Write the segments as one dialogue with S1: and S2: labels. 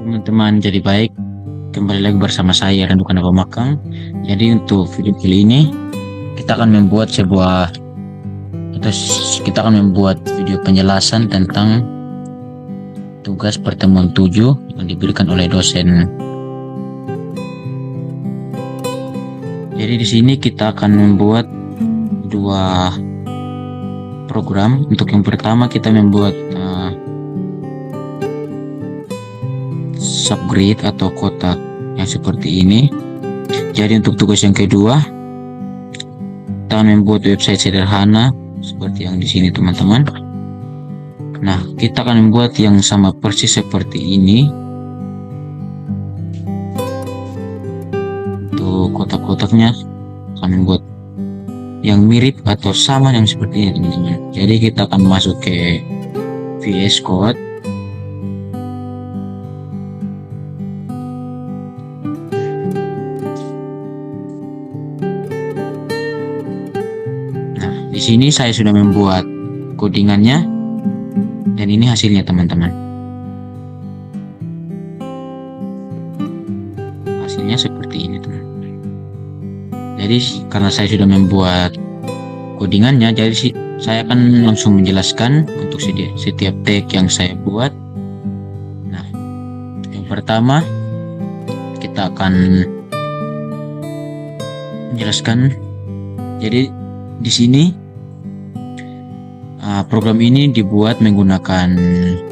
S1: Teman-teman, jadi baik, kembali lagi bersama saya Randu Kanda Pemakang. Jadi untuk video kali ini kita akan membuat kita akan membuat video penjelasan tentang tugas pertemuan 7 yang diberikan oleh dosen. Jadi di sini kita akan membuat dua program. Untuk yang pertama kita membuat subgrid atau kotak yang seperti ini. Jadi untuk tugas yang kedua kita membuat website sederhana seperti yang di sini teman-teman. Nah, kita akan membuat yang sama persis seperti ini. Untuk kotak-kotaknya akan membuat yang mirip atau sama yang seperti ini teman-teman. Jadi kita akan masuk ke VS Code. Nah, di sini saya sudah membuat codingannya dan ini hasilnya teman-teman. Hasilnya seperti ini teman. Jadi karena saya sudah membuat codingannya, jadi saya akan langsung menjelaskan untuk setiap tag yang saya buat. Nah, yang pertama kita akan menjelaskan. Jadi di sini program ini dibuat menggunakan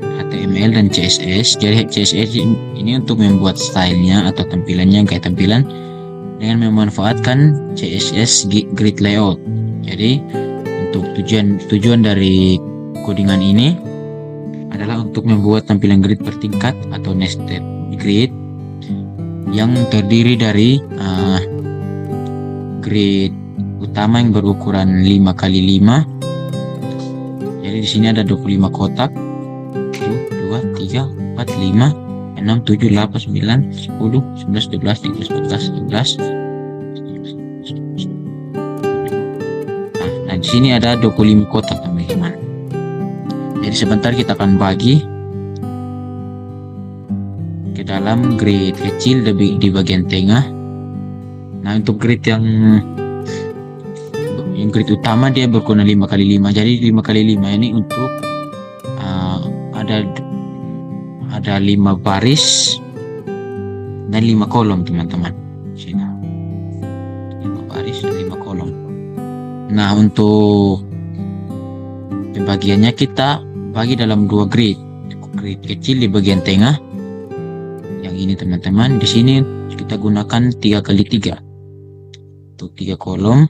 S1: HTML dan CSS. Jadi CSS ini untuk membuat stylenya atau tampilannya, kayak tampilan dengan memanfaatkan CSS grid layout. Jadi untuk tujuan dari codingan ini adalah untuk membuat tampilan grid bertingkat atau nested grid yang terdiri dari grid utama yang berukuran 5x5. Jadi di sini ada 25 kotak. 1 2 3 4 5 6 7 8 9 10 11 12 13 14 15. Nah, di sini ada 25 kotak teman-teman. Jadi sebentar kita akan bagi ke dalam grid kecil di bagian tengah. Nah, untuk grid yang grid utama dia berukuran 5x5. Jadi 5x5 ini untuk ada 5 baris dan 5 kolom teman-teman. Sini 5 baris dan 5 kolom. Nah, untuk pembagiannya kita bagi dalam 2 grid. Grid kecil di bagian tengah yang ini teman-teman. Di sini kita gunakan 3x3 untuk 3 kolom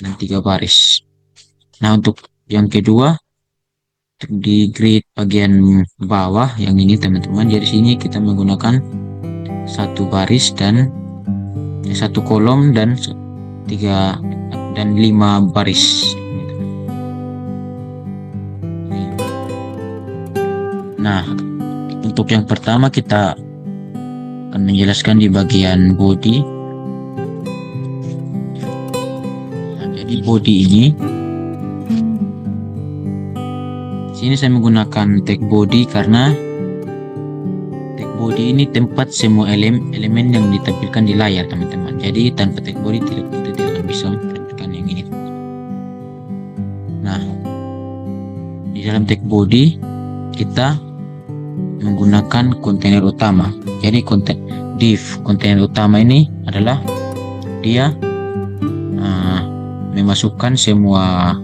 S1: dan 3 baris. Nah, untuk yang kedua di grid bagian bawah yang ini teman-teman, jadi sini kita menggunakan 1 baris dan 1 kolom dan 3 dan 5 baris. Nah, untuk yang pertama kita akan menjelaskan di bagian body. Nah, jadi body ini sini saya menggunakan tag body karena tag body ini tempat semua elemen yang ditampilkan di layar teman-teman. Jadi tanpa tag body kita tidak bisa menampilkan yang ini. Nah, di dalam tag body kita menggunakan kontainer utama. Jadi div kontainer utama ini adalah dia memasukkan semua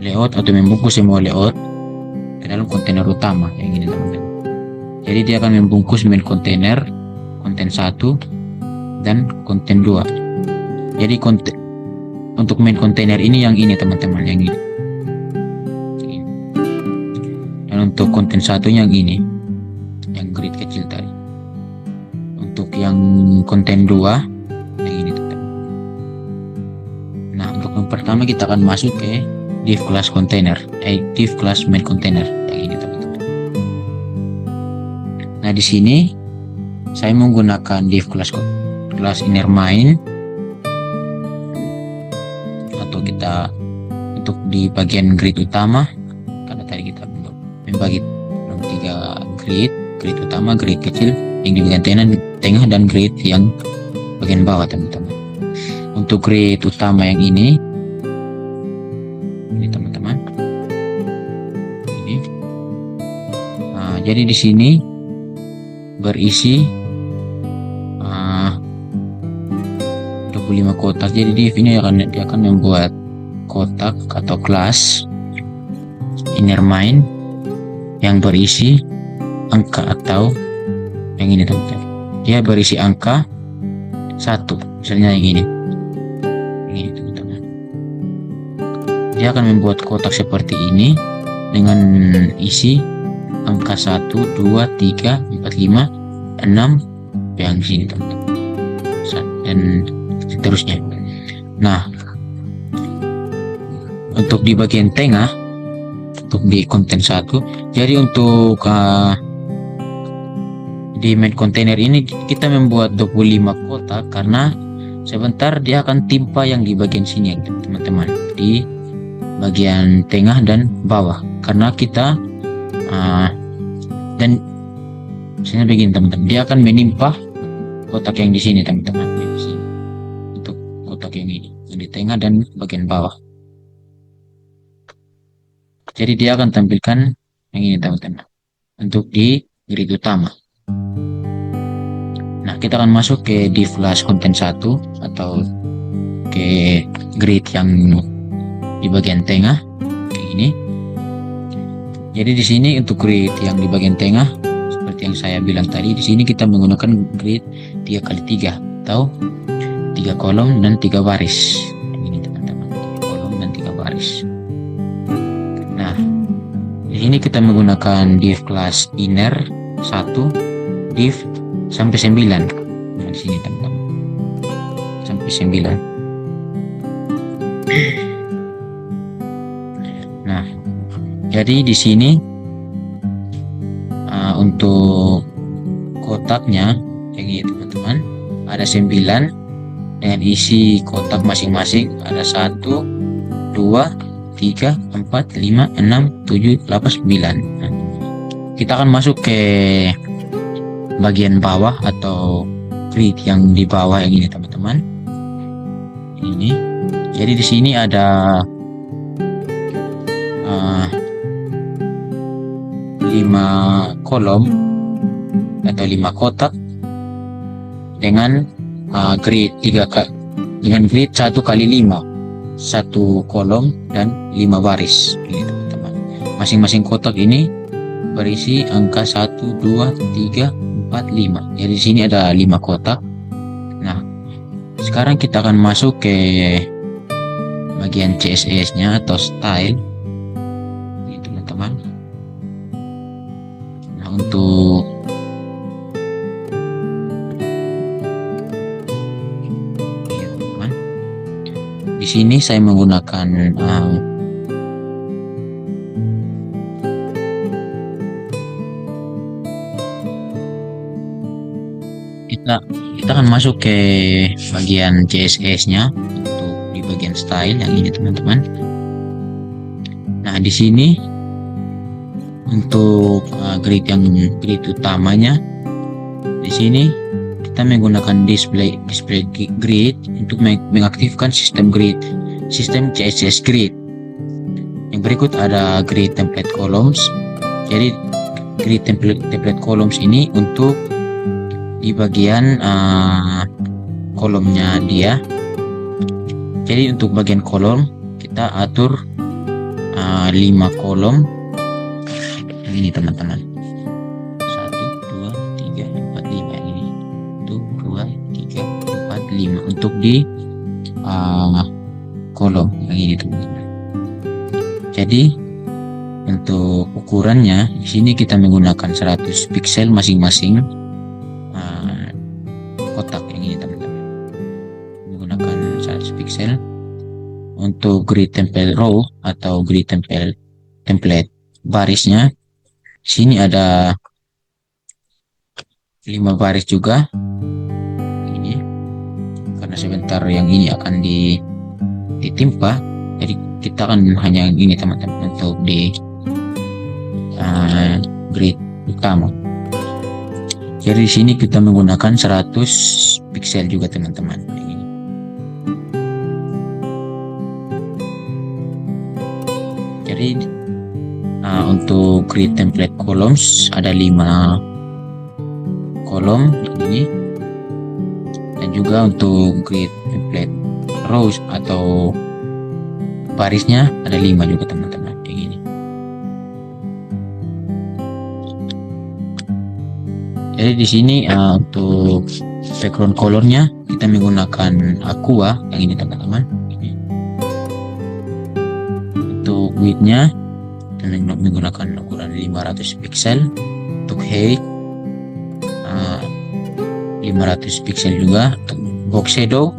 S1: layout atau membungkus semua layout ke dalam kontainer utama yang ini teman-teman. Jadi dia akan membungkus main kontainer, konten 1 dan konten 2. Jadi untuk main kontainer ini yang ini teman-teman, yang ini. Dan untuk konten 1 yang ini, yang grid kecil tadi. Untuk yang konten 2 yang ini teman-teman. Nah, untuk yang pertama kita akan masuk ke div class container, div class main container yang ini teman-teman. Nah, di sini saya menggunakan div class inner main atau kita untuk di bagian grid utama karena tadi kita belum membagi dalam 3 grid. grid utama, grid kecil yang di bagian tengah dan grid yang bagian bawah teman-teman. Untuk grid utama yang ini teman-teman, ini jadi di sini berisi 25 kotak. Jadi div ini dia akan membuat kotak atau kelas inner mind yang berisi angka, atau yang ini teman-teman, dia berisi angka 1, misalnya yang ini teman-teman. Dia akan membuat kotak seperti ini dengan isi angka 1, 2, 3, 4, 5, 6 yang di sini teman-teman, dan seterusnya. Nah, untuk di bagian tengah, untuk di konten 1, jadi untuk di main container ini kita membuat 25 kotak, karena sebentar dia akan timpa yang di bagian sini teman-teman, di bagian tengah dan bawah, karena kita dan misalnya begini teman-teman, dia akan menimpa kotak yang di sini teman-teman, untuk kotak yang ini yang di tengah dan bagian bawah. Jadi dia akan tampilkan yang ini teman-teman untuk di grid utama. Nah, kita akan masuk ke div flash konten 1 atau ke grid yang di bagian tengah kayak ini. Jadi di sini untuk grid yang di bagian tengah, seperti yang saya bilang tadi, di sini kita menggunakan grid 3x3 atau 3 kolom dan 3 baris. Ini teman-teman, 3 kolom dan 3 baris. Nah, di sini kita menggunakan div class inner 1, div sampai 9. Nah, di sini teman-teman, sampai 9. Nah, jadi di sini untuk kotaknya yang ini teman-teman, ada 9 dengan isi kotak masing-masing, ada 1, 2, 3, 4, 5, 6, 7, 8, 9. Nah, kita akan masuk ke bagian bawah atau grid yang di bawah yang ini teman-teman. Ini jadi di sini ada 5 kolom atau 5 kotak dengan grid 1 kali 5, 1 kolom dan 5 baris ini teman-teman. Masing-masing kotak ini berisi angka 1, 2, 3, 4, 5. Jadi di sini ada 5 kotak. Nah, sekarang kita akan masuk ke bagian CSS-nya atau style ini teman-teman. Nah, untuk ya, teman, di sini saya menggunakan kita akan masuk ke bagian CSS-nya untuk di bagian style yang ini teman-teman. Nah, di sini untuk grid utamanya, di sini kita menggunakan display grid untuk mengaktifkan sistem CSS grid. Yang berikut ada grid template columns. Jadi grid template columns ini untuk di bagian kolomnya dia. Jadi untuk bagian kolom kita atur 5 kolom ini teman-teman, 1, 2, 3, 4, 5 ini, 1, 2, 3, 4, 5 untuk di kolom yang ini teman-teman. Jadi untuk ukurannya di sini kita menggunakan 100 pixel masing-masing kotak yang ini teman-teman, menggunakan 100 pixel. Untuk grid template row atau grid template barisnya, sini ada 5 baris juga ini, karena sebentar yang ini akan ditimpa, jadi kita akan hanya ini teman-teman untuk di grid utama. Jadi di sini kita menggunakan 100 pixel juga teman-teman. Jadi untuk create template columns ada 5 kolom ini, dan juga untuk create template rows atau barisnya ada 5 juga teman-teman kayak gini. Jadi di sini untuk background colornya kita menggunakan aqua yang ini teman-teman. Untuk widthnya kita menggunakan ukuran 500 pixel. Untuk height 500 pixel juga. Untuk box shadow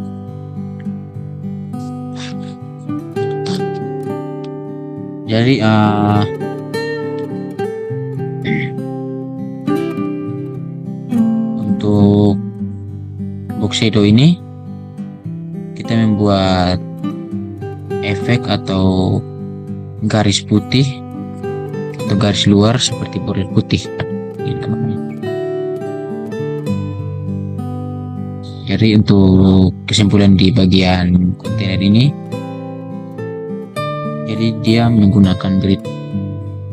S1: jadi untuk box shadow ini kita membuat efek atau garis putih atau garis luar seperti border putih gitu. Jadi untuk kesimpulan di bagian kontainer ini, jadi dia menggunakan grid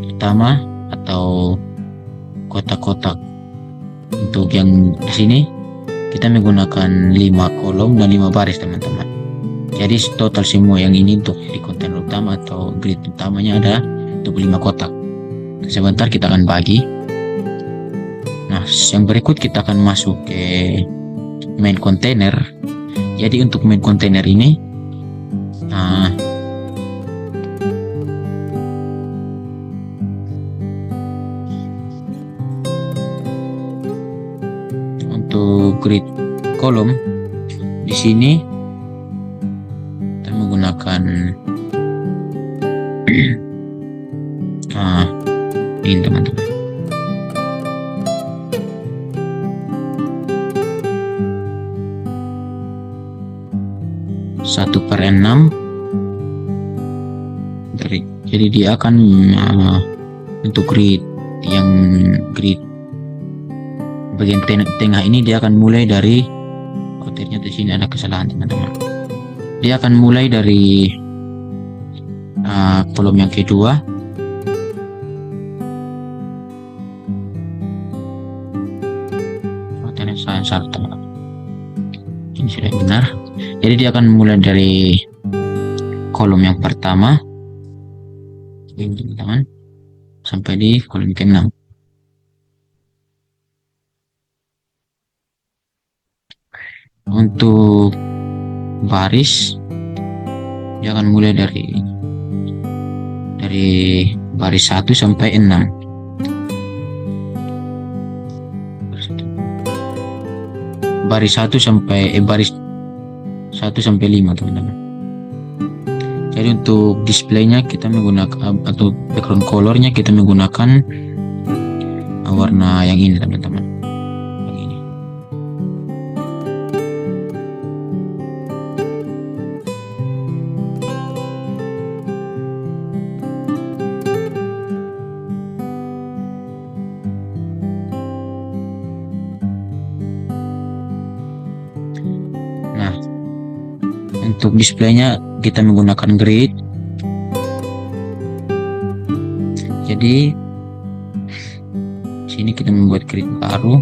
S1: utama atau kotak-kotak. Untuk yang di sini kita menggunakan 5 kolom dan 5 baris teman-teman. Jadi total semua yang ini untuk di kontainer utama atau grid utamanya ada 25 kotak. Sebentar kita akan bagi. Nah, yang berikut kita akan masuk ke main container. Jadi untuk main container ini untuk grid kolom di sini kita menggunakan ini teman-teman. Satu per 6 jadi dia akan untuk grid yang grid bagian tengah ini dia akan mulai dari ternyata di sini ada kesalahan teman-teman. Dia akan mulai dari kolom yang kedua saya salah teman-teman. Ini sudah benar. Jadi dia akan mulai dari kolom yang pertama ini teman-teman sampai di kolom ke-6. Untuk baris dia akan mulai dari baris 1 sampai 6. Baris 1 sampai baris 1 sampai 5 teman-teman. Jadi untuk displaynya kita menggunakan atau background colornya kita menggunakan warna yang ini teman-teman. Yang ini. Nah, untuk displaynya kita menggunakan grid. Jadi sini kita membuat grid baru,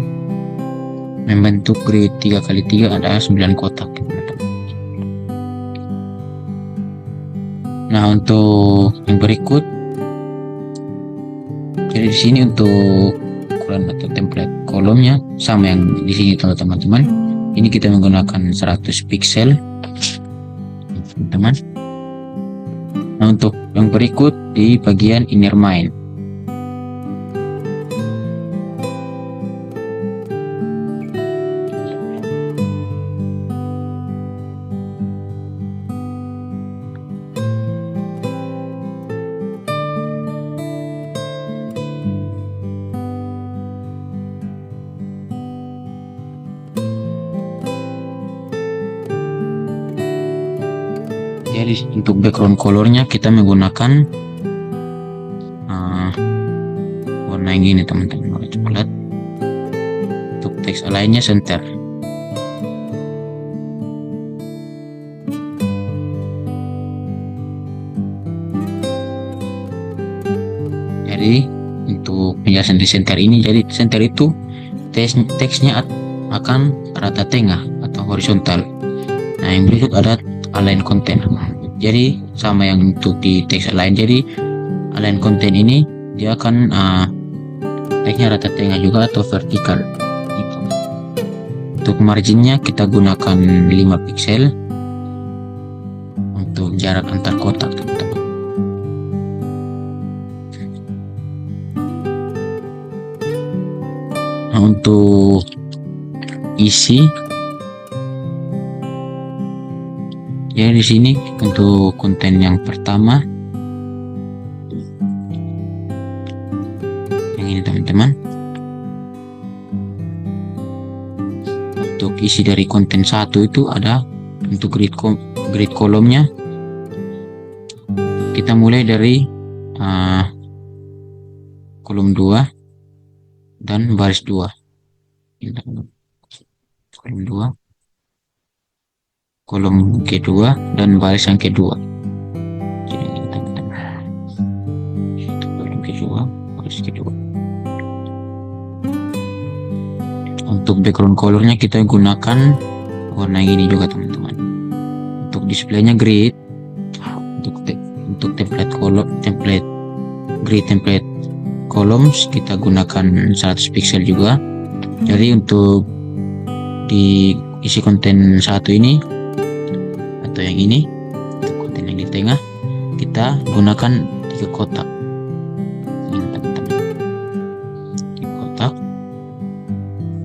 S1: membentuk grid 3x3 ada 9 kotak. Nah, untuk yang berikut, jadi di sini untuk ukuran atau template kolomnya sama yang di sini teman-teman. Ini kita menggunakan 100 pixel teman-teman. Nah, untuk yang berikut di bagian inner mind. Jadi untuk background colornya kita menggunakan warna yang ini teman-teman, warna coklat. Untuk teks align-nya center. Jadi untuk penjelasan di center ini, jadi center itu teksnya akan rata tengah atau horizontal. Nah, yang berikut ada align content. Jadi sama yang untuk di teks align. Jadi align content ini dia akan teksnya rata tengah juga atau vertikal. Untuk marginnya kita gunakan 5 pixel untuk jarak antar kotak, teman-teman. Nah, untuk isi, ya di sini untuk konten yang pertama, yang ini teman-teman. Untuk isi dari konten 1 itu ada untuk grid kolomnya. Kita mulai dari kolom 2 dan baris 2. Kolom 2, kolom kedua dan baris yang kedua. Jadi ini teman-teman. Kolom kedua, baris kedua. Untuk background colornya kita gunakan warna ini juga, teman-teman. Untuk displaynya grid. Untuk template grid template columns kita gunakan 100 pixel juga. Jadi untuk di isi konten 1 ini atau yang ini, untuk konten yang di tengah, kita gunakan 3 kotak. Ini teman-teman, 3 kotak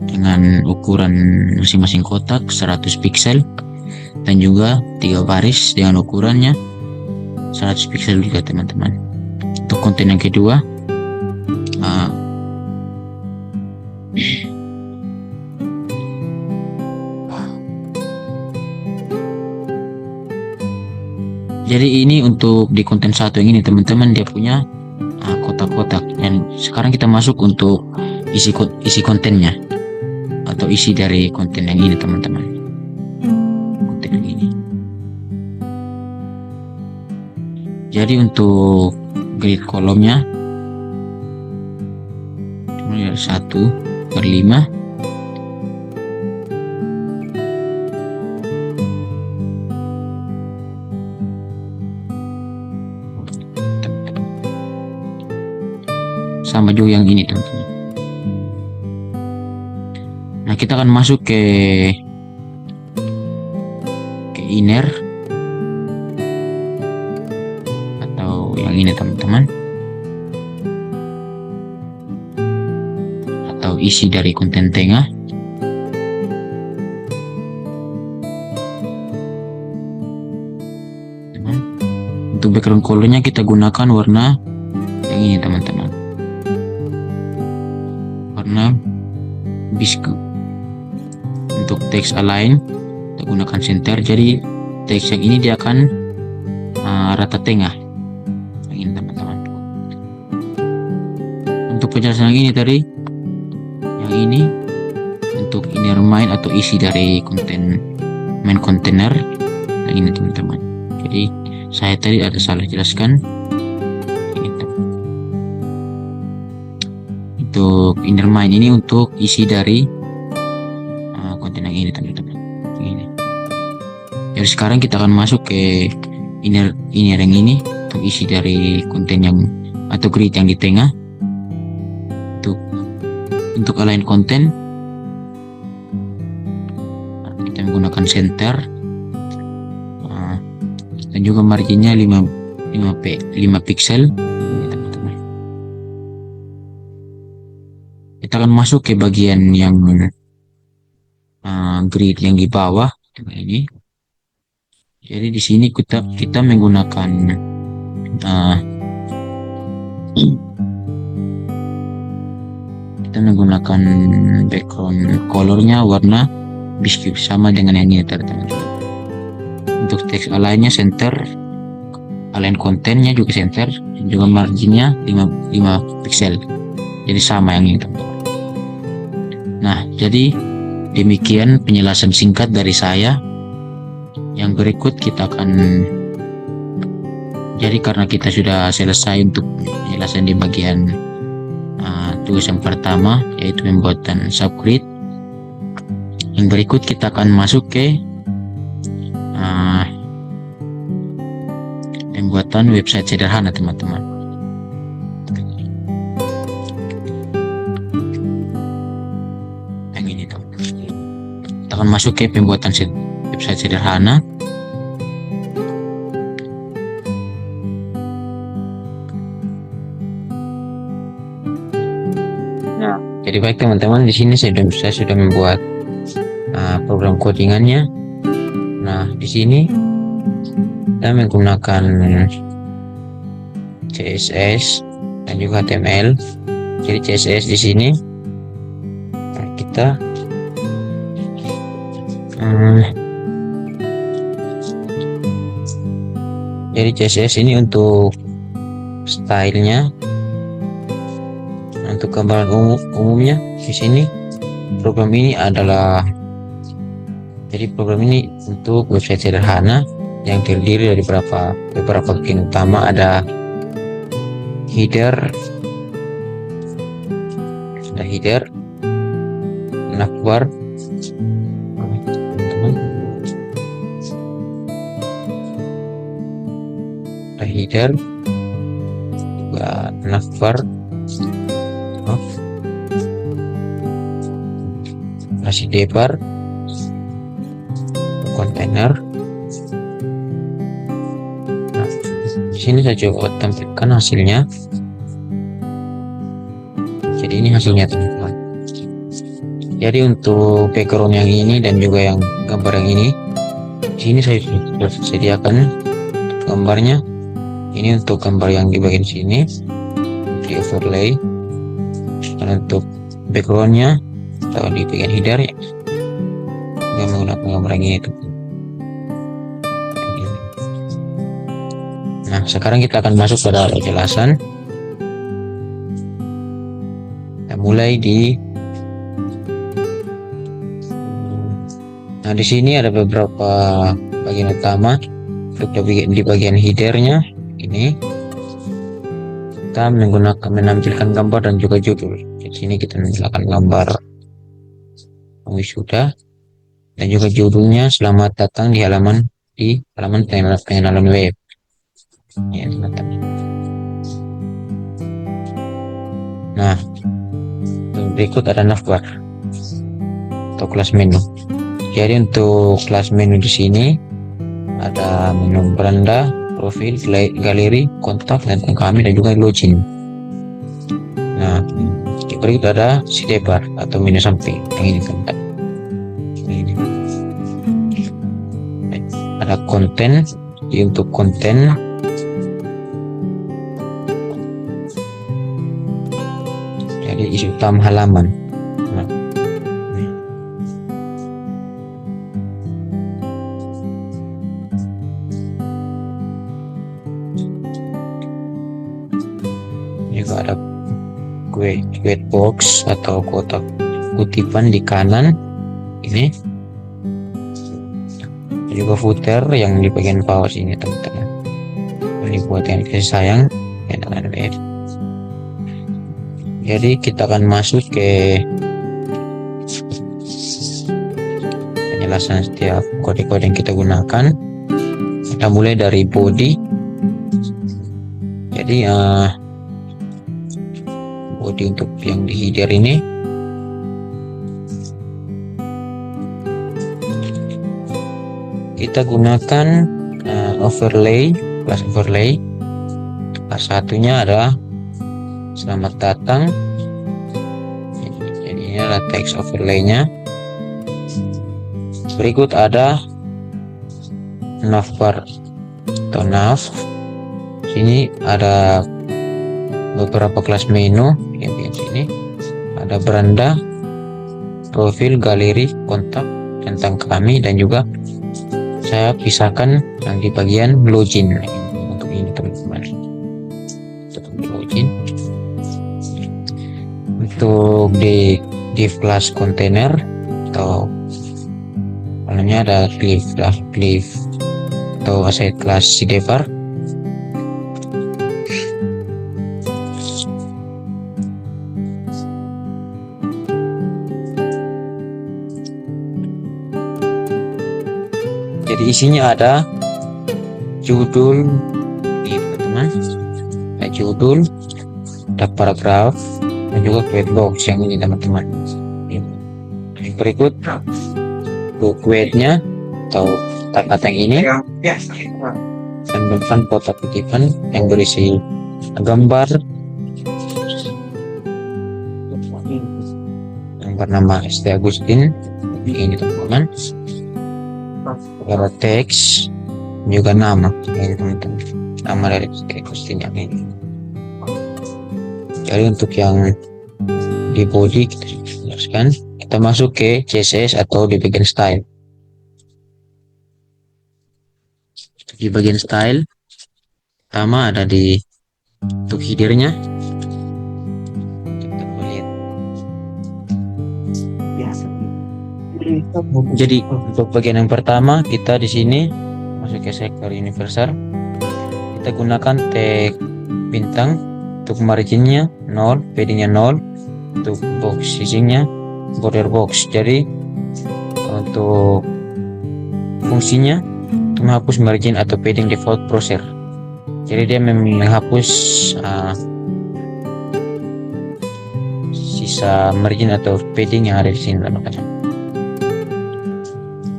S1: dengan ukuran masing-masing kotak 100 pixel dan juga 3 baris dengan ukurannya 100 pixel juga, teman-teman. Untuk konten yang kedua, jadi ini untuk di konten 1 yang ini, teman-teman, dia punya kotak-kotak. Dan sekarang kita masuk untuk isi kontennya atau isi dari konten yang ini, teman-teman. Konten yang ini. Jadi untuk grid kolomnya 1/5. Sama juga yang ini, teman-teman. Nah, kita akan masuk ke inner atau yang ini, teman-teman, atau isi dari konten tengah. Untuk background colornya kita gunakan warna yang ini, teman-teman, warna biru. Untuk teks align kita gunakan center. Jadi teks yang ini dia akan rata tengah. Yang ini, teman-teman. Untuk penjelasan yang ini tadi, yang ini untuk inner main atau isi dari konten main container. Yang ini, teman-teman. Jadi saya tadi ada salah jelaskan. Ini, untuk inner main ini untuk isi dari konten yang ini, teman-teman. Ini. Jadi sekarang kita akan masuk ke inner yang ini untuk isi dari konten yang atau grid yang di tengah. Untuk align konten kita menggunakan center dan juga marginnya 5 pixel. Ini, teman-teman. Kita akan masuk ke bagian yang grid yang di bawah ini. Jadi di sini kita menggunakan background colornya warna biru sama dengan yang ini, teman-teman. Untuk teks align-nya center, align kontennya juga center, dan juga marginnya 5 pixel. Jadi sama yang ini, teman-teman. Nah, jadi demikian penjelasan singkat dari saya. Yang berikut kita akan, jadi karena kita sudah selesai untuk penjelasan di bagian tugas yang pertama, yaitu pembuatan subgrid. Yang berikut kita akan masuk ke pembuatan website sederhana, teman-teman. Yang ini tuh. Kita akan masuk ke pembuatan website sederhana. Nah, jadi baik teman-teman, di sini saya sudah membuat program codingannya. Nah, di sini kita menggunakan CSS dan juga HTML. Jadi CSS di sini kita jadi CSS ini untuk stylenya, untuk gambaran umumnya. Di sini program ini adalah, jadi program ini untuk website sederhana yang terdiri dari beberapa bagian utama. Ada header, navbar, ada header juga navbar, masih debar, kontainer. Nah, di sini saya coba tampilkan hasilnya. Jadi ini hasilnya, teman-teman. Jadi untuk background yang ini dan juga yang gambar yang ini, di sini saya sudah sediakan gambarnya. Ini untuk gambar yang di bagian sini di overlay, dan untuk backgroundnya atau di bagian header yang menggunakan gambar yang ini itu. Nah, sekarang kita akan masuk pada penjelasan. Kita mulai nah, di sini ada beberapa bagian utama. Untuk di bagian headernya ini kita menampilkan gambar dan juga judul. Di sini kita menyalakan gambar wisuda dan juga judulnya selamat datang di halaman pengenalan web. Ya, teman-teman. Nah, berikut ada navbar atau kelas menu. Jadi untuk kelas menu di sini ada menu beranda, profil, galeri, kontak, tentang kami, dan juga login. Nah, berikut ada sidebar atau menu samping yang ini, kan. Ini. Ada konten. Jadi untuk konten jadi isi utama halaman. Nah, juga ada quote box atau kotak kutipan di kanan ini, juga footer yang di bagian bawah sini, teman-teman. Ini buat yang kasih sayang kenalan web. Jadi kita akan masuk ke penjelasan setiap kode-kode yang kita gunakan. Kita mulai dari body. Jadi body untuk yang di header ini kita gunakan overlay, kelas overlay. Kelas satunya adalah selamat datang. Jadi ini adalah teks overlay-nya. Berikut ada navbar atau nav. Sini ada beberapa kelas menu yang di sini. Ada beranda, profil, galeri, kontak, tentang kami, dan juga saya pisahkan yang di bagian login. Untuk ini, teman-teman, untuk login. Untuk di div class container atau namanya ada div atau asset class cdvar. Jadi isinya ada judul di teman-teman, ada judul, ada paragraf, dan juga query box yang ini teman-teman. Yang berikut untuk query-nya atau kata-kata yang ini, dan depan kotak kutipan yang berisi gambar yang bernama ST Agustin ini teman-teman, ada teks juga nama ini teman-teman, nama dari ST Agustin yang ini. Jadi untuk yang di body kita jelaskan, kita masuk ke CSS atau di bagian style. Di bagian style pertama ada di untuk headernya, kita lihat. Jadi untuk bagian yang pertama kita di sini masuk ke sektor universal, kita gunakan tag bintang untuk marginnya 0, paddingnya 0, untuk box sizingnya border box. Jadi untuk fungsinya untuk menghapus margin atau padding default browser. Jadi dia menghapus sisa margin atau padding yang ada di sini teman-teman.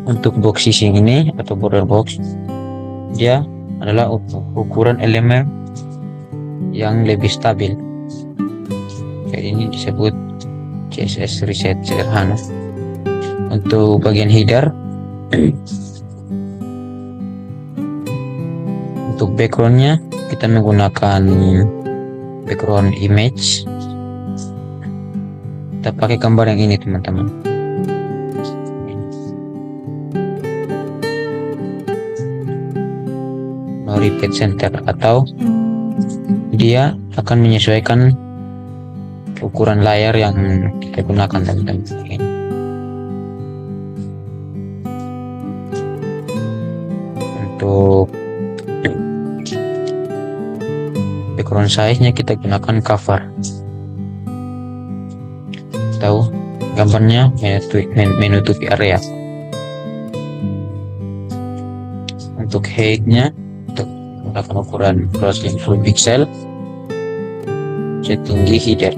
S1: Untuk box sizing ini atau border box, dia adalah ukuran elemen yang lebih stabil. Jadi ini disebut CSS reset sederhana. Untuk bagian header, untuk backgroundnya kita menggunakan background image. Kita pakai gambar yang ini teman-teman. No repeat center, atau dia akan menyesuaikan ukuran layar yang kita gunakan teman-teman. Untuk background size-nya kita gunakan cover atau gambarnya menutupi area. Untuk height-nya kita gunakan ukuran 250 pixel. Tinggi header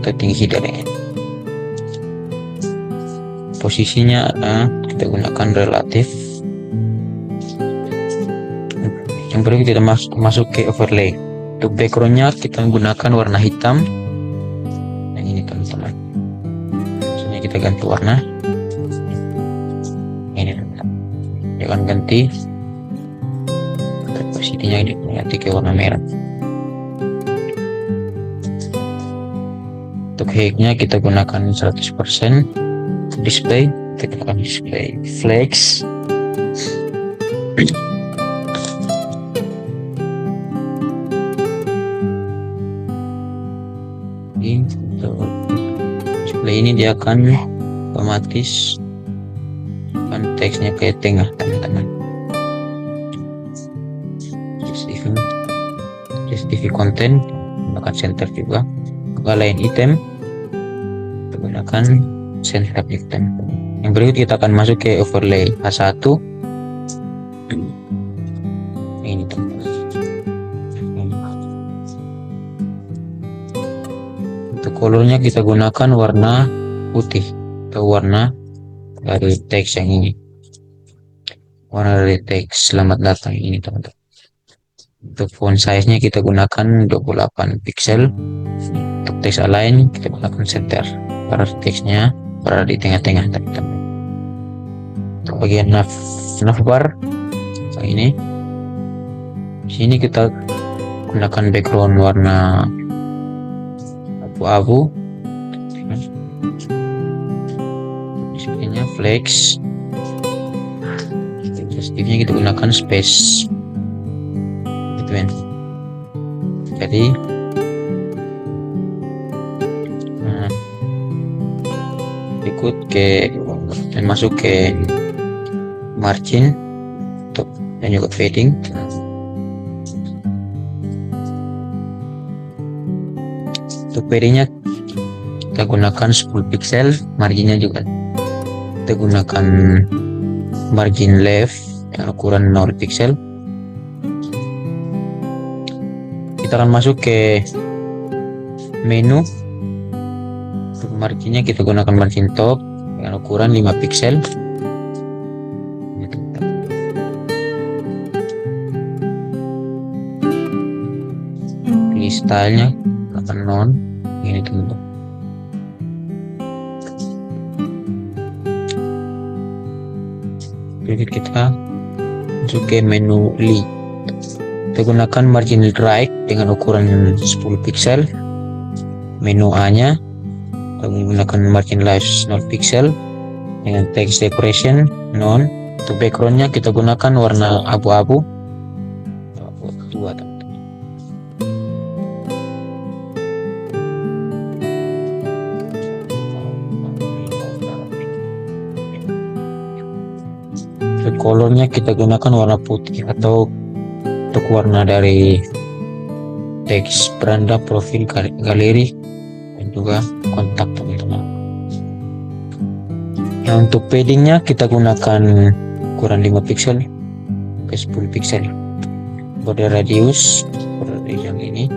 S1: atau tinggi header ini. Posisinya kita gunakan relatif. Yang berikut kita masuk ke overlay. Untuk backgroundnya kita menggunakan warna hitam. Yang ini teman-teman. Maksudnya kita ganti warna. Ini teman-teman. Jangan ganti. Posisinya ganti ke warna merah. Untuk height-nya kita gunakan 100%. Display, kita gunakan display flex. Untuk display ini dia akan otomatis teksnya ke tengah teman-teman. TV content gunakan center juga. Lain item kita gunakan center item. Yang berikut kita akan masuk ke overlay H1. Ini teman-teman. Untuk colornya kita gunakan warna putih atau warna dari teks yang ini. Warna dari teks selamat datang ini teman-teman. Untuk font size-nya kita gunakan 28 pixel. Untuk teks align kita gunakan center karena teksnya berada di tengah-tengah teman-teman. Untuk bagian navbar ini, di sini kita gunakan background warna abu-abu. Displaynya flex. Positifnya kita gunakan space. Jadi dan masuk ke margin dan juga fading. Untuk fadingnya kita gunakan 10 pixel, marginnya juga kita gunakan margin left yang ukuran 0 pixel. Kita akan masuk ke menu. Untuk marginnya kita gunakan margin top dengan ukuran 5 pixel. Pilih stylenya akan non ini teman-teman. Jadi kita masuk ke menu Li. Kita gunakan margin right dengan ukuran 10 pixel. Menu A nya kita menggunakan margin left 0 pixel dengan text decoration non. Untuk backgroundnya kita gunakan warna abu-abu 2 teman-teman. Untuk colornya kita gunakan warna putih atau untuk warna dari teks beranda, profil, galeri, dan juga kontak teman-teman. Nah, untuk paddingnya kita gunakan ukuran 5 pixel ke 10 pixel. Border radius yang ini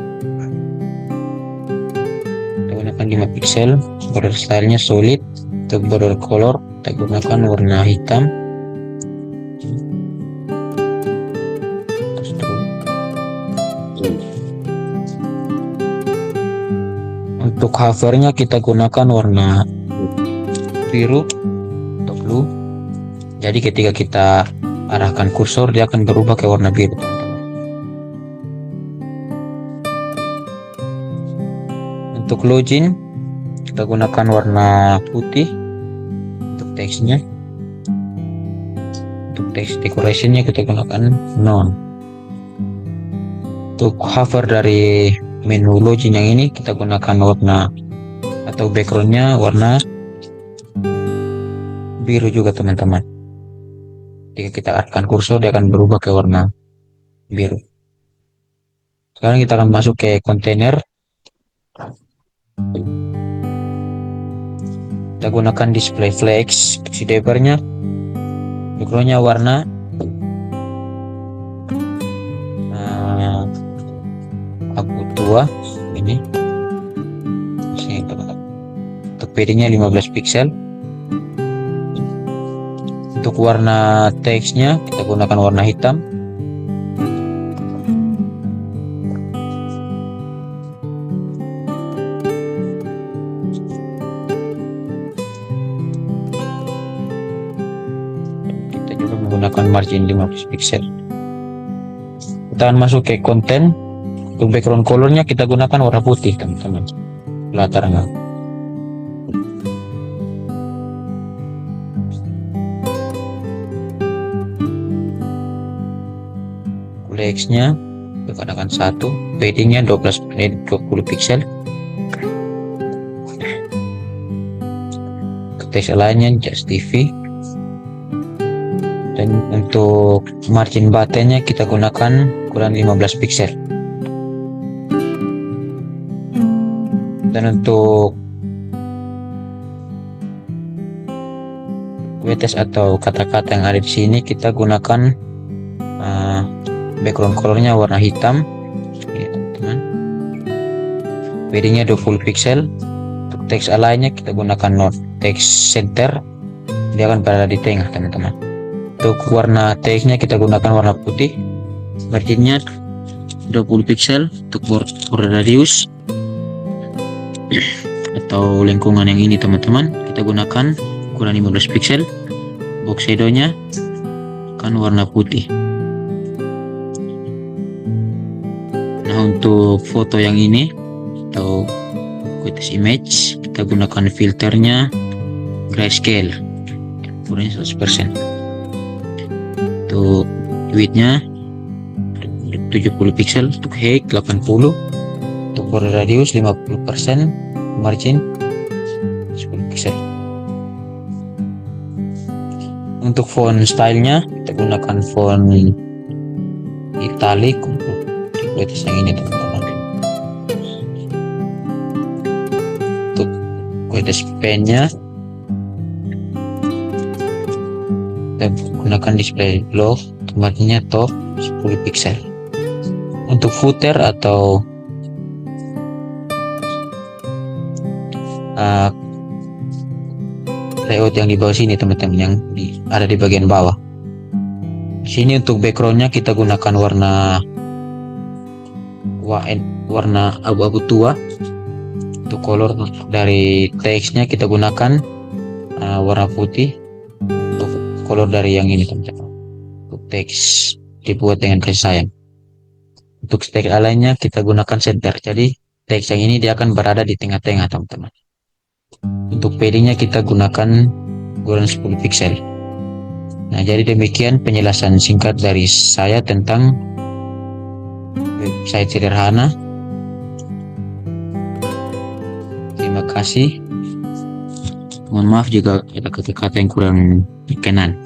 S1: kita gunakan 5 pixel. Border stylenya solid. Untuk border color kita gunakan warna hitam. Untuk hovernya kita gunakan warna biru atau blue. Jadi ketika kita arahkan kursor dia akan berubah ke warna biru teman-teman. Untuk login kita gunakan warna putih untuk teksnya. Untuk text decorationnya kita gunakan non. Untuk hover dari menu login yang ini kita gunakan warna atau backgroundnya warna biru juga teman-teman. Jika kita arahkan kursor dia akan berubah ke warna biru. Sekarang kita akan masuk ke kontainer. Kita gunakan display flex. Si diapernya backgroundnya warna abu tua ini. Untuk paddingnya 15 pixel. Untuk warna teksnya kita gunakan warna hitam. Kita juga menggunakan margin 15 pixel. Kita akan masuk ke konten. Untuk background colornya kita gunakan warna putih teman-teman. Latarnya. Teksnya kita gunakan 1, paddingnya 20 pixel. Teks lainnya Just TV. Dan untuk margin buttonnya kita gunakan ukuran 15 pixel. Dan untuk WTS atau kata-kata yang ada di sini kita gunakan background colornya warna hitam. Ini teman-teman. Paddingnya 20 pixel. Untuk teks lainnya kita gunakan not text center. Dia akan berada di tengah teman-teman. Untuk warna teksnya kita gunakan warna putih. Marginnya 20 pixel. Untuk border radius atau lingkungan yang ini teman-teman kita gunakan ukuran 15 pixel. Box shadownya kan warna putih. Nah, untuk foto yang ini atau quotes image kita gunakan filternya grayscale ukurannya 100%. Untuk widthnya 70 pixel. Untuk height 80. Untuk border radius 50%. Margin 10 pixel. Untuk font stylenya kita gunakan font italic untuk di kualitas yang ini teman-teman. Untuk kualitas pennya kita gunakan display low, tempatnya top 10 pixel. Untuk footer atau layout yang di bawah sini teman-teman, yang ada di bagian bawah. Di sini untuk backgroundnya kita gunakan warna abu-abu tua. Untuk color dari teksnya kita gunakan warna putih. Untuk color dari yang ini teman-teman, untuk teks dibuat dengan kasih sayang. Untuk teks lainnya kita gunakan center, jadi teks yang ini dia akan berada di tengah-tengah teman-teman. Untuk paddingnya kita gunakan ukuran 10 pixel. Nah, jadi demikian penjelasan singkat dari saya tentang website sederhana. Terima kasih. Mohon maaf jika ada kata-kata yang kurang berkenan.